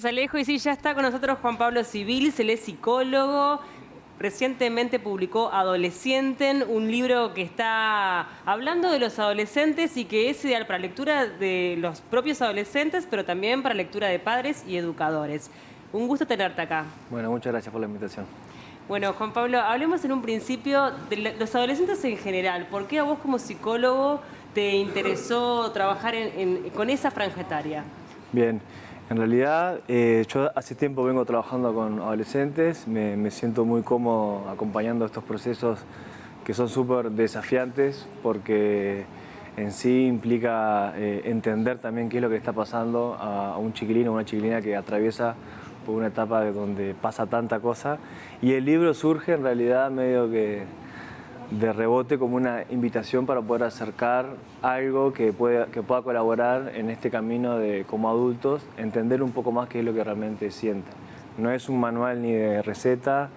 Alejo, y sí, ya está con nosotros Juan Pablo Civilis, él es psicólogo, recientemente publicó Adolescenten, un libro que está hablando de los adolescentes y que es ideal para lectura de los propios adolescentes, pero también para lectura de padres y educadores. Un gusto tenerte acá. Bueno, muchas gracias por la invitación. Bueno, Juan Pablo, hablemos en un principio de los adolescentes en general. ¿Por qué a vos como psicólogo te interesó trabajar con esa franja etaria? Bien, en realidad yo hace tiempo vengo trabajando con adolescentes, me siento muy cómodo acompañando estos procesos que son súper desafiantes porque en sí implica entender también qué es lo que está pasando a un chiquilín o una chiquilina que atraviesa por una etapa donde pasa tanta cosa. Y el libro surge en realidad medio que de rebote como una invitación para poder acercar algo que pueda colaborar en este camino de, como adultos, entender un poco más qué es lo que realmente sienten. No es un manual ni de receta,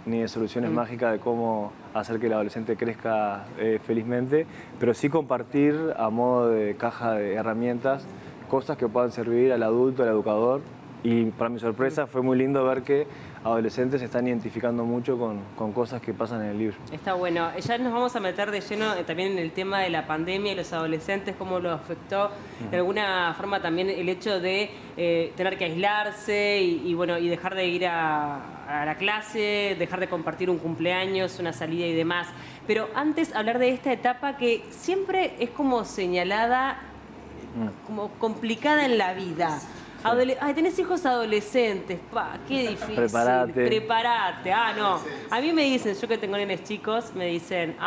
ni de soluciones mágicas de cómo hacer que el adolescente crezca felizmente, pero sí compartir a modo de caja de herramientas cosas que puedan servir al adulto, al educador. Y para mi sorpresa fue muy lindo ver que adolescentes se están identificando mucho con cosas que pasan en el libro. Está bueno. Ya nos vamos a meter de lleno también en el tema de la pandemia y los adolescentes, cómo lo afectó de alguna forma también el hecho de tener que aislarse y dejar de ir a la clase, dejar de compartir un cumpleaños, una salida y demás. Pero antes hablar de esta etapa que siempre es como señalada, como complicada en la vida. Ay, tenés hijos adolescentes, qué difícil. Preparate. No. A mí me dicen, yo que tengo nenes chicos, me dicen,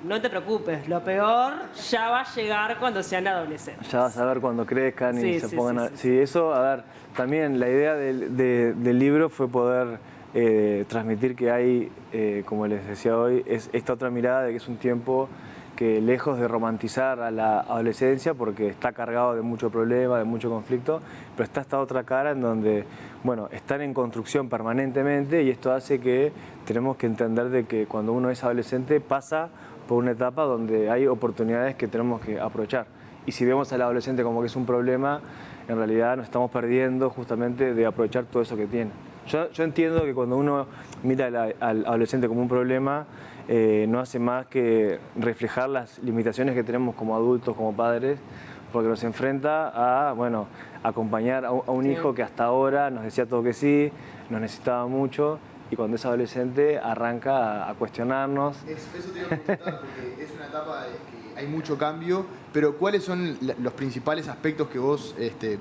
no te preocupes, lo peor ya va a llegar cuando sean adolescentes. Ya vas a ver cuando crezcan y se pongan a... Sí, eso, a ver, también la idea del libro fue poder transmitir que hay, como les decía hoy, es esta otra mirada de que es un tiempo que lejos de romantizar a la adolescencia, porque está cargado de mucho problema, de mucho conflicto, pero está esta otra cara en donde, bueno, están en construcción permanentemente y esto hace que tenemos que entender de que cuando uno es adolescente pasa por una etapa donde hay oportunidades que tenemos que aprovechar. Y si vemos al adolescente como que es un problema, en realidad nos estamos perdiendo justamente de aprovechar todo eso que tiene. Yo entiendo que cuando uno mira al adolescente como un problema, no hace más que reflejar las limitaciones que tenemos como adultos, como padres, porque nos enfrenta a, bueno, acompañar a un hijo que hasta ahora nos decía todo que sí, nos necesitaba mucho, y cuando es adolescente arranca a cuestionarnos. Eso te iba a preguntar, porque es una etapa que hay mucho cambio, pero ¿cuáles son los principales aspectos que vos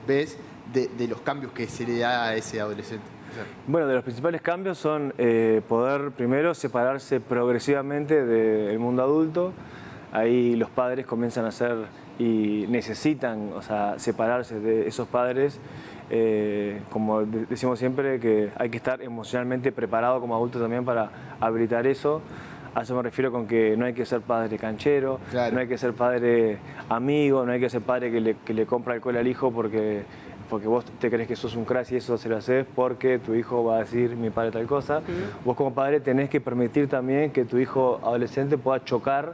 ves de los cambios que se le da a ese adolescente? Bueno, de los principales cambios son poder primero separarse progresivamente del mundo adulto. Ahí los padres comienzan a hacer y necesitan, o sea, separarse de esos padres. Como decimos siempre, que hay que estar emocionalmente preparado como adulto también para habilitar eso. A eso me refiero con que no hay que ser padre canchero, claro. No hay que ser padre amigo, no hay que ser padre que le compra alcohol al hijo porque vos te crees que sos un crack y eso se lo haces porque tu hijo va a decir mi padre tal cosa. Vos como padre tenés que permitir también que tu hijo adolescente pueda chocar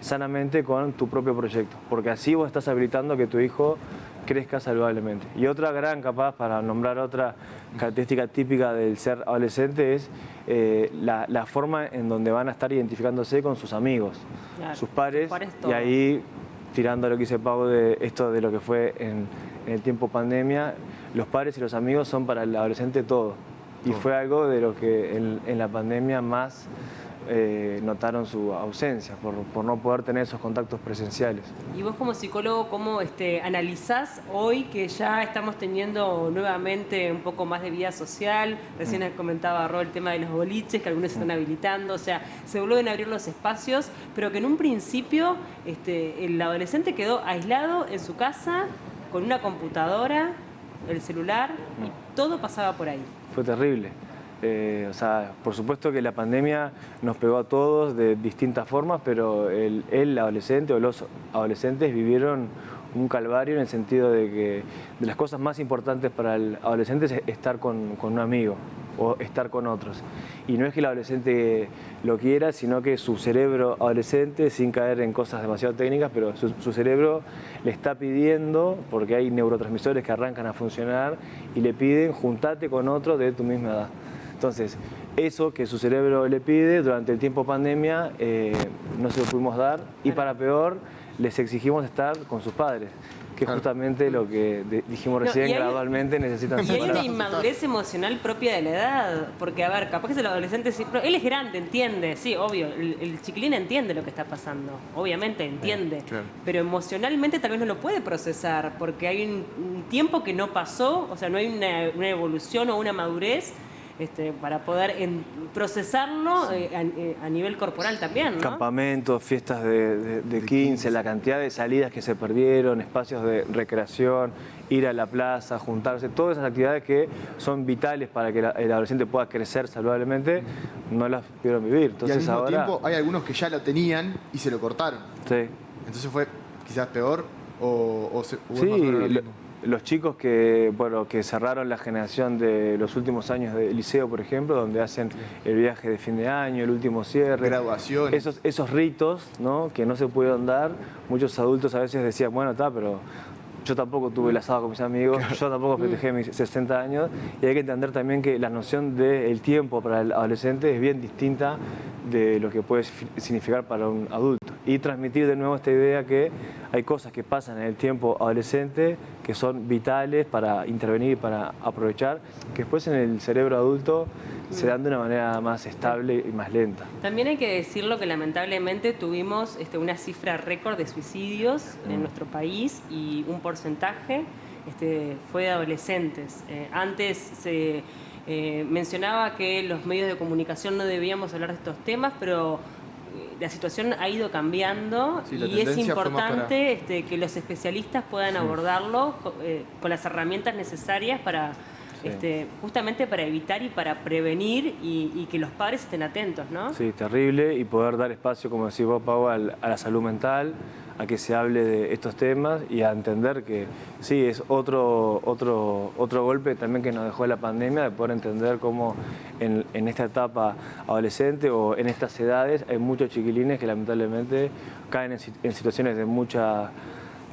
sanamente con tu propio proyecto, porque así vos estás habilitando que tu hijo crezca saludablemente. Y otra gran, capaz, para nombrar otra característica típica del ser adolescente es la forma en donde van a estar identificándose con sus amigos, claro, sus pares, y ahí tirando lo que dice Pau de esto de lo que fue en el tiempo pandemia, los padres y los amigos son para el adolescente todo. Y fue algo de lo que en la pandemia más notaron su ausencia, por no poder tener esos contactos presenciales. Y vos como psicólogo, ¿cómo analizás hoy que ya estamos teniendo nuevamente un poco más de vida social? Recién comentaba Ro el tema de los boliches, que algunos se están habilitando, o sea, se vuelven a abrir los espacios, pero que en un principio el adolescente quedó aislado en su casa, con una computadora, el celular, y todo pasaba por ahí. Fue terrible. O sea, por supuesto que la pandemia nos pegó a todos de distintas formas, pero el adolescente o los adolescentes vivieron un calvario en el sentido de que de las cosas más importantes para el adolescente es estar con un amigo. o estar con otros. Y no es que el adolescente lo quiera, sino que su cerebro adolescente, sin caer en cosas demasiado técnicas, pero su cerebro le está pidiendo, porque hay neurotransmisores que arrancan a funcionar y le piden juntate con otro de tu misma edad. Entonces, eso que su cerebro le pide durante el tiempo pandemia no se lo pudimos dar y para peor les exigimos estar con sus padres, que es justamente lo que dijimos recién, gradualmente necesitan separarse. Y hay una inmadurez emocional propia de la edad, porque a ver, capaz que el adolescente, él es grande, entiende, sí, obvio, el chiquilín entiende lo que está pasando, obviamente entiende, claro. Pero emocionalmente tal vez no lo puede procesar, porque hay un tiempo que no pasó, o sea, no hay una evolución o una madurez para poder procesarlo a nivel corporal también, ¿no? Campamentos, fiestas de 15, la cantidad de salidas que se perdieron, espacios de recreación, ir a la plaza, juntarse, todas esas actividades que son vitales para que el adolescente pueda crecer saludablemente, no las pudieron vivir. Entonces, y al mismo ahora tiempo hay algunos que ya lo tenían y se lo cortaron. Sí. Entonces fue quizás peor o sí, los chicos que cerraron la generación de los últimos años de liceo, por ejemplo, donde hacen el viaje de fin de año, el último cierre. Graduación. Esos ritos, ¿no?, que no se pudieron dar, muchos adultos a veces decían, bueno, está, pero yo tampoco tuve el asado con mis amigos, yo tampoco festejé mis 60 años, y hay que entender también que la noción del tiempo para el adolescente es bien distinta de lo que puede significar para un adulto. Y transmitir de nuevo esta idea que hay cosas que pasan en el tiempo adolescente que son vitales para intervenir y para aprovechar, que después en el cerebro adulto se dan de una manera más estable y más lenta. También hay que decirlo que lamentablemente tuvimos una cifra récord de suicidios en nuestro país y un porcentaje fue de adolescentes. Antes se mencionaba que los medios de comunicación no debíamos hablar de estos temas, pero la situación ha ido cambiando, sí, y es importante que los especialistas puedan abordarlo con las herramientas necesarias para justamente para evitar y para prevenir y que los padres estén atentos, ¿no? Sí, terrible, y poder dar espacio, como decís vos, Pau, a la salud mental, a que se hable de estos temas y a entender que sí, es otro golpe también que nos dejó la pandemia, de poder entender cómo en esta etapa adolescente o en estas edades hay muchos chiquilines que lamentablemente caen en situaciones de mucha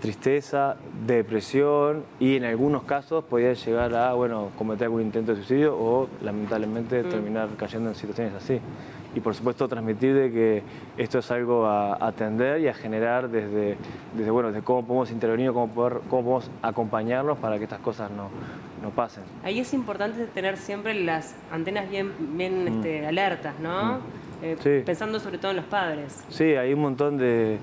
tristeza, depresión, y en algunos casos podía llegar a cometer algún intento de suicidio o lamentablemente terminar cayendo en situaciones así. Y por supuesto transmitir de que esto es algo a atender y a generar desde cómo podemos intervenir, cómo podemos acompañarlos para que estas cosas no pasen. Ahí es importante tener siempre las antenas bien alertas, ¿no? Sí. Pensando sobre todo en los padres. Sí, hay un montón de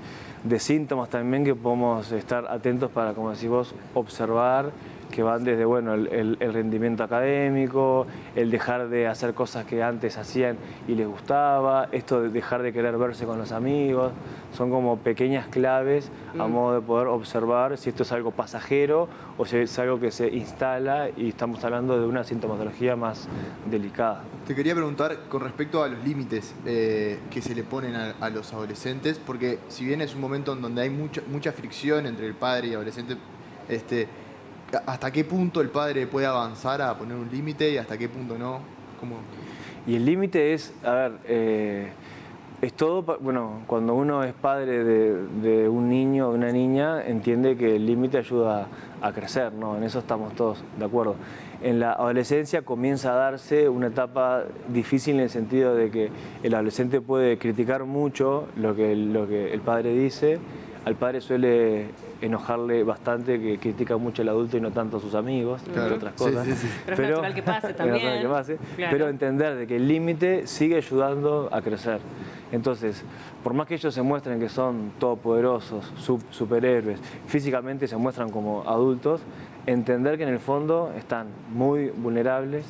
síntomas también que podemos estar atentos para, como decís vos, observar, que van desde el rendimiento académico, el dejar de hacer cosas que antes hacían y les gustaba, esto de dejar de querer verse con los amigos, son como pequeñas claves a modo de poder observar si esto es algo pasajero o si es algo que se instala y estamos hablando de una sintomatología más delicada. Te quería preguntar con respecto a los límites que se le ponen a los adolescentes, porque si bien es un momento en donde hay mucha fricción entre el padre y el adolescente, ¿hasta qué punto el padre puede avanzar a poner un límite y hasta qué punto no? ¿Cómo? Y el límite es, es todo, cuando uno es padre de un niño o de una niña, entiende que el límite ayuda a crecer, ¿no? En eso estamos todos de acuerdo. En la adolescencia comienza a darse una etapa difícil en el sentido de que el adolescente puede criticar mucho lo que el padre dice. Al padre suele enojarle bastante que critica mucho al adulto y no tanto a sus amigos, entre otras cosas. Sí. Pero es natural que pase también. Claro. Pero entender de que el límite sigue ayudando a crecer. Entonces, por más que ellos se muestren que son todopoderosos, superhéroes, físicamente se muestran como adultos, entender que en el fondo están muy vulnerables,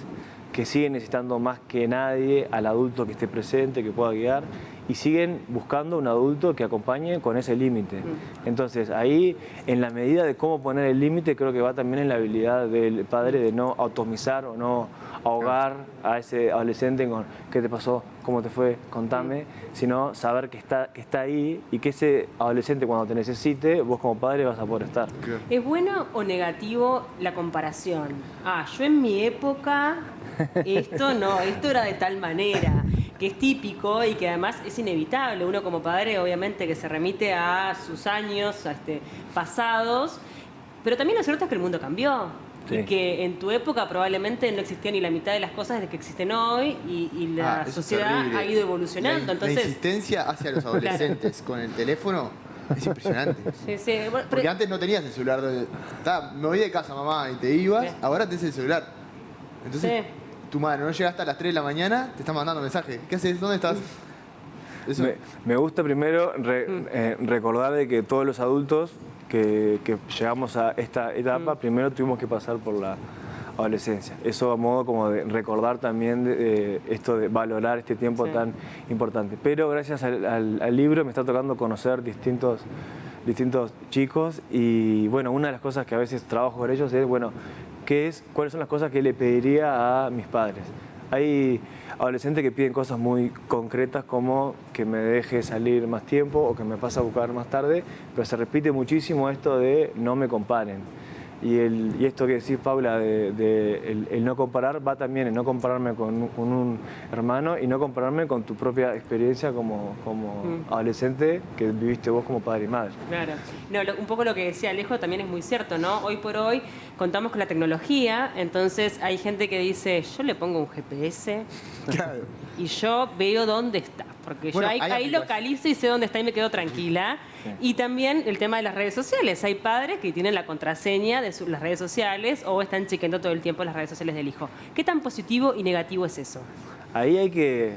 que siguen necesitando más que nadie al adulto que esté presente, que pueda guiar, y siguen buscando un adulto que acompañe con ese límite. Entonces, ahí, en la medida de cómo poner el límite, creo que va también en la habilidad del padre de no atomizar o no ahogar a ese adolescente con qué te pasó, cómo te fue, contame, sino saber que está ahí y que ese adolescente cuando te necesite, vos como padre vas a poder estar. ¿Es bueno o negativo la comparación? Yo en mi época, esto era de tal manera, que es típico y que además es inevitable. Uno como padre, obviamente, que se remite a sus años pasados, pero también lo cierto es que el mundo cambió. Sí. Y que en tu época probablemente no existía ni la mitad de las cosas de que existen hoy y la eso es sociedad terrible. ha ido evolucionando. La Entonces, insistencia hacia los adolescentes con el teléfono es impresionante. sí, bueno, Porque antes no tenías el celular donde... me voy de casa, mamá, y te ibas. Sí. Ahora tenés el celular. Entonces, Sí. tu madre no llegaste a las 3 de la mañana, te está mandando mensaje. ¿Qué haces? ¿Dónde estás? Eso. Me gusta primero recordar de que todos los adultos que llegamos a esta etapa, primero tuvimos que pasar por la adolescencia. Eso a modo como de recordar también esto de valorar este tiempo tan importante. Pero gracias al libro me está tocando conocer distintos chicos y bueno, una de las cosas que a veces trabajo con ellos es, bueno, ¿cuáles son las cosas que le pediría a mis padres? Hay adolescentes que piden cosas muy concretas como que me deje salir más tiempo o que me pase a buscar más tarde, pero se repite muchísimo esto de no me comparen. Y esto que decís, Paula, el no comparar, va también en no compararme con un hermano y no compararme con tu propia experiencia como adolescente que viviste vos como padre y madre. Claro. No, un poco lo que decía Alejo también es muy cierto, ¿no? Hoy por hoy contamos con la tecnología, entonces hay gente que dice, yo le pongo un GPS Claro. y yo veo dónde está, porque Bueno, yo ahí localizo y sé dónde está y me quedo tranquila. Sí. Y también el tema de las redes sociales. Hay padres que tienen la contraseña de las redes sociales o están chequeando todo el tiempo las redes sociales del hijo. ¿Qué tan positivo y negativo es eso? Ahí hay que,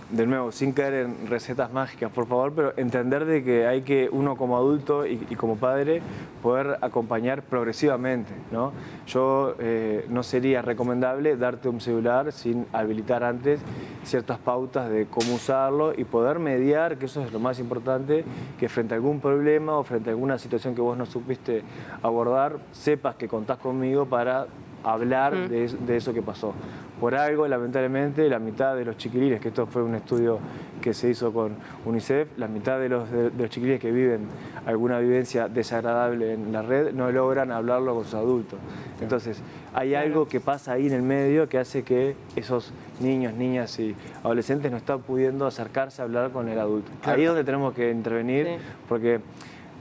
de nuevo, sin caer en recetas mágicas, por favor, pero entender de que hay que uno como adulto y como padre poder acompañar progresivamente, ¿no? Yo no sería recomendable darte un celular sin habilitar antes ciertas pautas de cómo usarlo y poder mediar, que eso es lo más importante, que frente a algún problema o frente a alguna situación que vos no supiste abordar, sepas que contás conmigo para hablar de eso que pasó. Por algo, lamentablemente, la mitad de los chiquilines, que esto fue un estudio que se hizo con UNICEF, la mitad de los chiquilines que viven alguna vivencia desagradable en la red no logran hablarlo con sus adultos. Entonces, hay algo que pasa ahí en el medio que hace que esos niños, niñas y adolescentes no están pudiendo acercarse a hablar con el adulto. Claro. Ahí es donde tenemos que intervenir, porque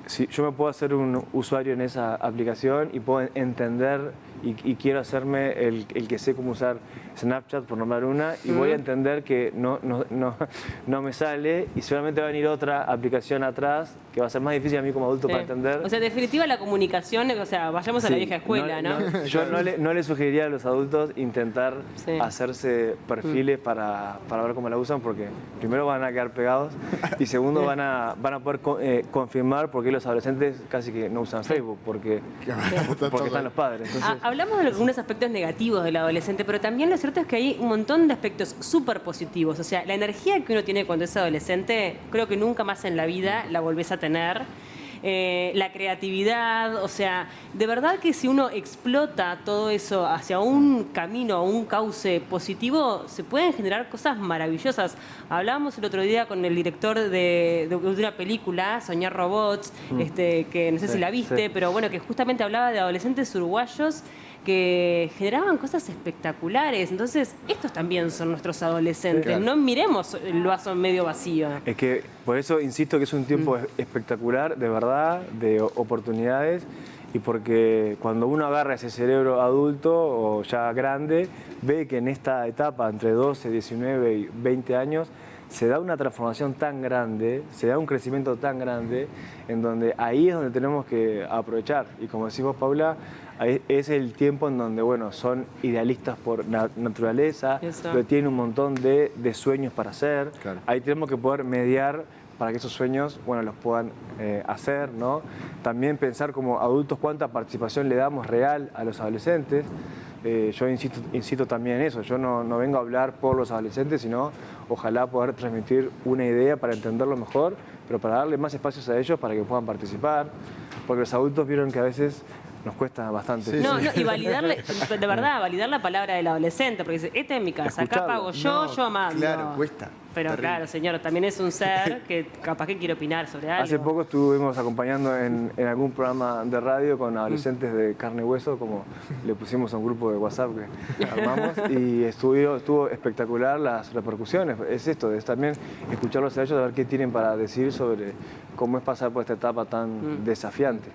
si yo me puedo hacer un usuario en esa aplicación y puedo entender y quiero hacerme el que sé cómo usar Snapchat, por nombrar una, y voy a entender que no me sale y seguramente va a venir otra aplicación atrás que va a ser más difícil a mí como adulto para entender. O sea, en definitiva la comunicación, o sea, vayamos a la vieja escuela, ¿no? Yo no le sugeriría a los adultos intentar hacerse perfiles para ver cómo la usan, porque primero van a quedar pegados y segundo van a poder confirmar por qué los adolescentes casi que no usan Facebook, porque están los padres. Entonces, hablamos de algunos aspectos negativos del adolescente, pero también lo cierto es que hay un montón de aspectos súper positivos. O sea, la energía que uno tiene cuando es adolescente, creo que nunca más en la vida la volvés a tener. La creatividad, o sea, de verdad que si uno explota todo eso hacia un camino, un cauce positivo, se pueden generar cosas maravillosas. Hablábamos el otro día con el director de una película, Soñar Robots, que no sé si la viste, pero bueno, que justamente hablaba de adolescentes uruguayos que generaban cosas espectaculares. Entonces, estos también son nuestros adolescentes. Claro. No miremos el vaso medio vacío. es que por eso insisto que es un tiempo espectacular, de verdad, de oportunidades, y porque cuando uno agarra ese cerebro adulto o ya grande, ve que en esta etapa, entre 12, 19 y 20 años, se da una transformación tan grande, se da un crecimiento tan grande, en donde ahí es donde tenemos que aprovechar. Y como decimos, Paula, es el tiempo en donde, bueno, son idealistas por naturaleza, pero tienen un montón de sueños para hacer. Claro. Ahí tenemos que poder mediar para que esos sueños, bueno, los puedan hacer, ¿no? También pensar como adultos cuánta participación le damos real a los adolescentes. Yo insisto también en eso, yo no vengo a hablar por los adolescentes, sino ojalá poder transmitir una idea para entenderlo mejor, pero para darle más espacios a ellos para que puedan participar, porque los adultos vieron que a veces nos cuesta bastante. Sí, No, sí. no, y validarle, de verdad, validar la palabra del adolescente, porque dice, esta es mi casa, acá Escucharlo. pago yo, No, yo mando. claro, cuesta. Pero Terrible. claro, señor, también es un ser que capaz que quiere opinar sobre algo. Hace poco estuvimos acompañando en algún programa de radio con adolescentes de carne y hueso, como le pusimos a un grupo de WhatsApp que armamos, y estuvo espectacular las repercusiones. Es esto, es también escucharlos a ellos, a ver qué tienen para decir sobre cómo es pasar por esta etapa tan desafiante.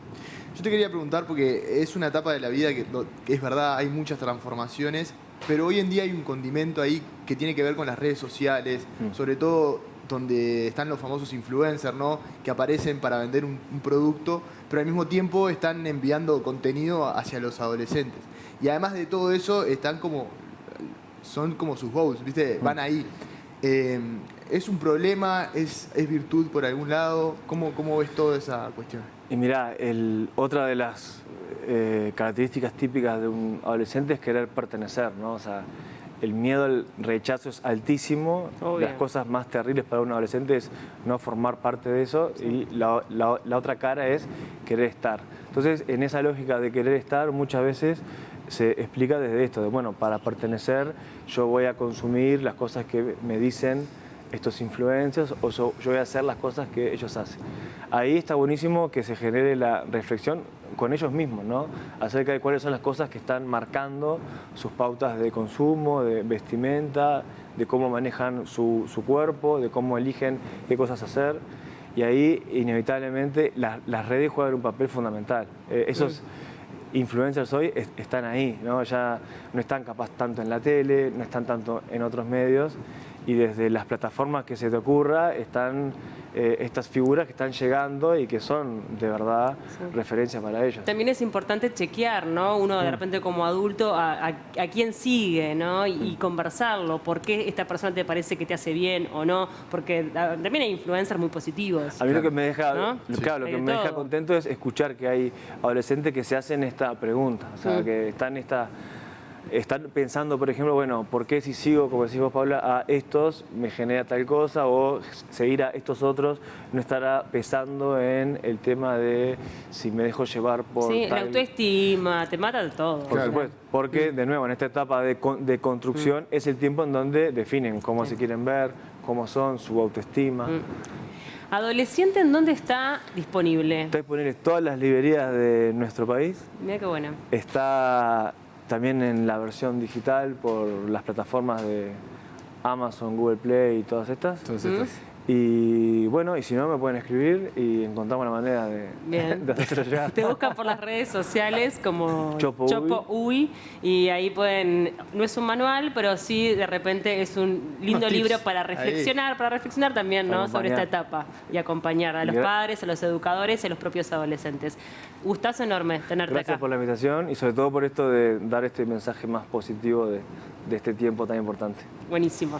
Yo te quería preguntar, porque es una etapa de la vida que es verdad, hay muchas transformaciones, pero hoy en día hay un condimento ahí que tiene que ver con las redes sociales, sobre todo donde están los famosos influencers, ¿no? Que aparecen para vender un producto, pero al mismo tiempo están enviando contenido hacia los adolescentes. Y además de todo eso, son como sus goals, ¿viste? Van ahí. ¿Es un problema? ¿Es virtud por algún lado? ¿Cómo ves toda esa cuestión? Y mirá, otra de las características típicas de un adolescente es querer pertenecer, ¿no? O sea, el miedo al rechazo es altísimo. Obvio. Las cosas más terribles para un adolescente es no formar parte de eso, y la otra cara es querer estar. Entonces, en esa lógica de querer estar, muchas veces se explica desde esto, de bueno, para pertenecer yo voy a consumir las cosas que me dicen estos influencers, o yo voy a hacer las cosas que ellos hacen. Ahí está buenísimo que se genere la reflexión con ellos mismos, ¿no? Acerca de cuáles son las cosas que están marcando sus pautas de consumo, de vestimenta, de cómo manejan su cuerpo, de cómo eligen qué cosas hacer. Y ahí, inevitablemente, las redes juegan un papel fundamental. Esos influencers hoy están ahí, ¿no? Ya no están capaz tanto en la tele, no están tanto en otros medios, y desde las plataformas que se te ocurra están estas figuras que están llegando y que son de verdad referencia para ellos. También es importante chequear, ¿no? Uno de repente como adulto a quién sigue, ¿no? Y conversarlo. ¿Por qué esta persona te parece que te hace bien o no? Porque también hay influencers muy positivos. A mí lo que me deja, ¿no? claro, lo Hay que de me deja todo. contento es escuchar que hay adolescentes que se hacen esta pregunta, o sea, que están pensando, por ejemplo, bueno, ¿por qué si sigo, como decís vos, Paula, a estos me genera tal cosa, o seguir a estos otros no estará pesando en el tema de si me dejo llevar por Sí, la tal... autoestima, te mata de todo. Por supuesto, porque de nuevo en esta etapa de construcción es el tiempo en donde definen cómo se quieren ver, cómo son, su autoestima. ¿Adolescente en dónde está disponible? Está disponible en todas las librerías de nuestro país. Mira qué buena. Está también en la versión digital por las plataformas de Amazon, Google Play y todas estas. Y bueno, y si no, me pueden escribir y encontramos la manera de hacérselo llegar. Te buscan por las redes sociales como Chopo Uy, y ahí pueden, no es un manual, pero sí de repente es un lindo Unos tips. libro para reflexionar también, ¿no? Para Sobre esta acompañar. etapa y acompañar a los padres, a los educadores y a los propios adolescentes. Gustazo enorme tenerte Gracias acá. por la invitación y sobre todo por esto de dar este mensaje más positivo de este tiempo tan importante. Buenísimo.